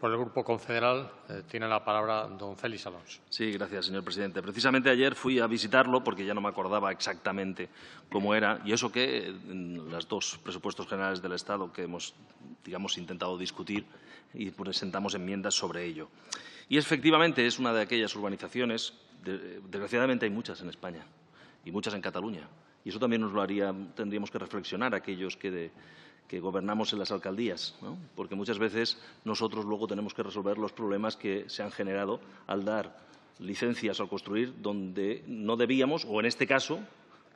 Por el Grupo Confederal tiene la palabra don Félix Alonso. Sí, gracias, señor presidente. Precisamente ayer fui a visitarlo porque ya no me acordaba exactamente cómo era, y eso que en los dos presupuestos generales del Estado que hemos, intentado discutir y presentamos enmiendas sobre ello. Y efectivamente es una de aquellas urbanizaciones, desgraciadamente hay muchas en España y muchas en Cataluña, y eso también tendríamos que reflexionar aquellos que gobernamos en las alcaldías, ¿no? Porque muchas veces nosotros luego tenemos que resolver los problemas que se han generado al dar licencias al construir donde no debíamos, o en este caso,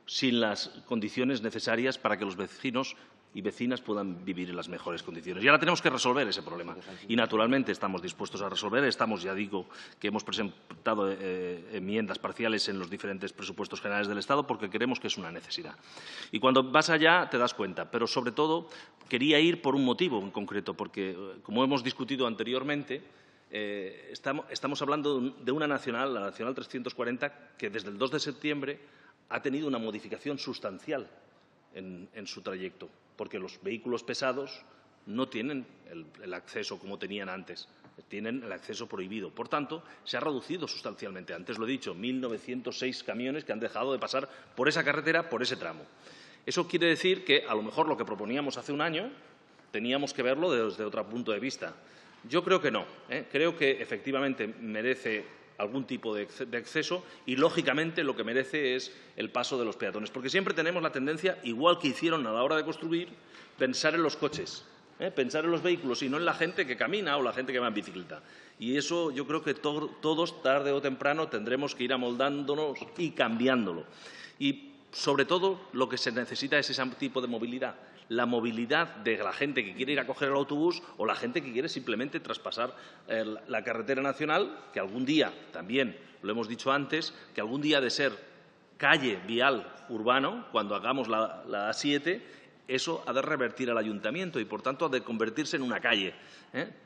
sin las condiciones necesarias para que los vecinos y vecinas puedan vivir en las mejores condiciones. Y ahora tenemos que resolver ese problema. Y, naturalmente, estamos dispuestos a resolver. Ya digo, que hemos presentado enmiendas parciales en los diferentes presupuestos generales del Estado porque creemos que es una necesidad. Y cuando vas allá te das cuenta. Pero, sobre todo, quería ir por un motivo en concreto, porque, como hemos discutido anteriormente, estamos hablando de una nacional, la Nacional 340, que desde el 2 de septiembre ha tenido una modificación sustancial en su trayecto, porque los vehículos pesados no tienen el acceso como tenían antes, tienen el acceso prohibido. Por tanto, se ha reducido sustancialmente. Antes lo he dicho, 1.906 camiones que han dejado de pasar por esa carretera, por ese tramo. Eso quiere decir que, a lo mejor, lo que proponíamos hace un año teníamos que verlo desde otro punto de vista. Yo creo que no. Creo que, efectivamente, merece algún tipo de acceso y, lógicamente, lo que merece es el paso de los peatones. Porque siempre tenemos la tendencia, igual que hicieron a la hora de construir, pensar en los coches, pensar en los vehículos y no en la gente que camina o la gente que va en bicicleta. Y eso yo creo que todos, tarde o temprano, tendremos que ir amoldándonos y cambiándolo. Y, sobre todo, lo que se necesita es ese tipo de movilidad. La movilidad de la gente que quiere ir a coger el autobús o la gente que quiere simplemente traspasar la carretera nacional, que algún día, también lo hemos dicho antes, que algún día ha de ser calle vial urbano, cuando hagamos la A7, eso ha de revertir al ayuntamiento y, por tanto, ha de convertirse en una calle.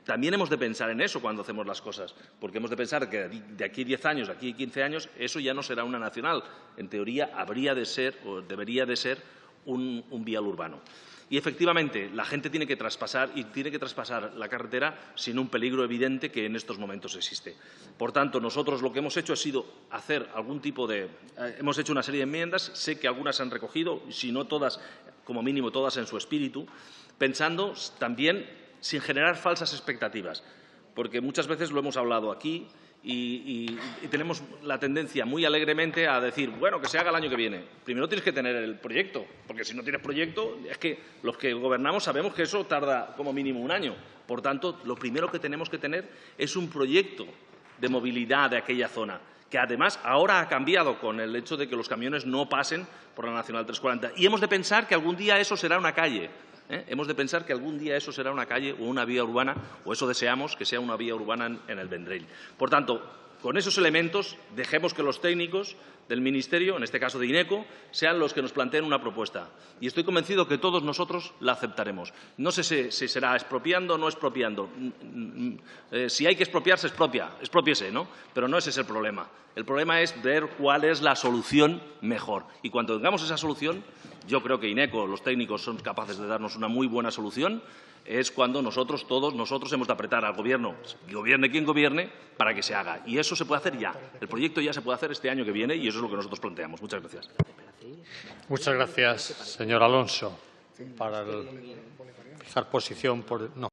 También hemos de pensar en eso cuando hacemos las cosas, porque hemos de pensar que de aquí 10 años, de aquí 15 años, eso ya no será una nacional. En teoría, habría de ser o debería de ser un vial urbano. Y, efectivamente, la gente tiene que traspasar la carretera sin un peligro evidente que en estos momentos existe. Por tanto, nosotros lo que hemos hecho ha sido hacer hemos hecho una serie de enmiendas, sé que algunas se han recogido, si no todas, como mínimo todas en su espíritu, pensando también sin generar falsas expectativas, porque muchas veces lo hemos hablado aquí y tenemos la tendencia muy alegremente a decir, bueno, que se haga el año que viene. Primero tienes que tener el proyecto, porque si no tienes proyecto, es que los que gobernamos sabemos que eso tarda como mínimo un año. Por tanto, lo primero que tenemos que tener es un proyecto de movilidad de aquella zona, que además ahora ha cambiado con el hecho de que los camiones no pasen por la Nacional 340. Y hemos de pensar que algún día eso será una calle. Hemos de pensar que algún día eso será una calle o una vía urbana, o eso deseamos, que sea una vía urbana en el Vendrell. Por tanto, con esos elementos, dejemos que los técnicos del Ministerio, en este caso de INECO, sean los que nos planteen una propuesta. Y estoy convencido que todos nosotros la aceptaremos. No sé si será expropiando o no expropiando. Si hay que expropiar, se expropia. Expropiese, ¿no? Pero no ese es el problema. El problema es ver cuál es la solución mejor. Y cuando tengamos esa solución, yo creo que INECO, los técnicos, son capaces de darnos una muy buena solución. Es cuando todos nosotros hemos de apretar al Gobierno, gobierne quien gobierne, para que se haga. Y eso se puede hacer ya. El proyecto ya se puede hacer este año que viene y eso es lo que nosotros planteamos. Muchas gracias. Muchas gracias, señor Alonso. Para fijar posición por... No.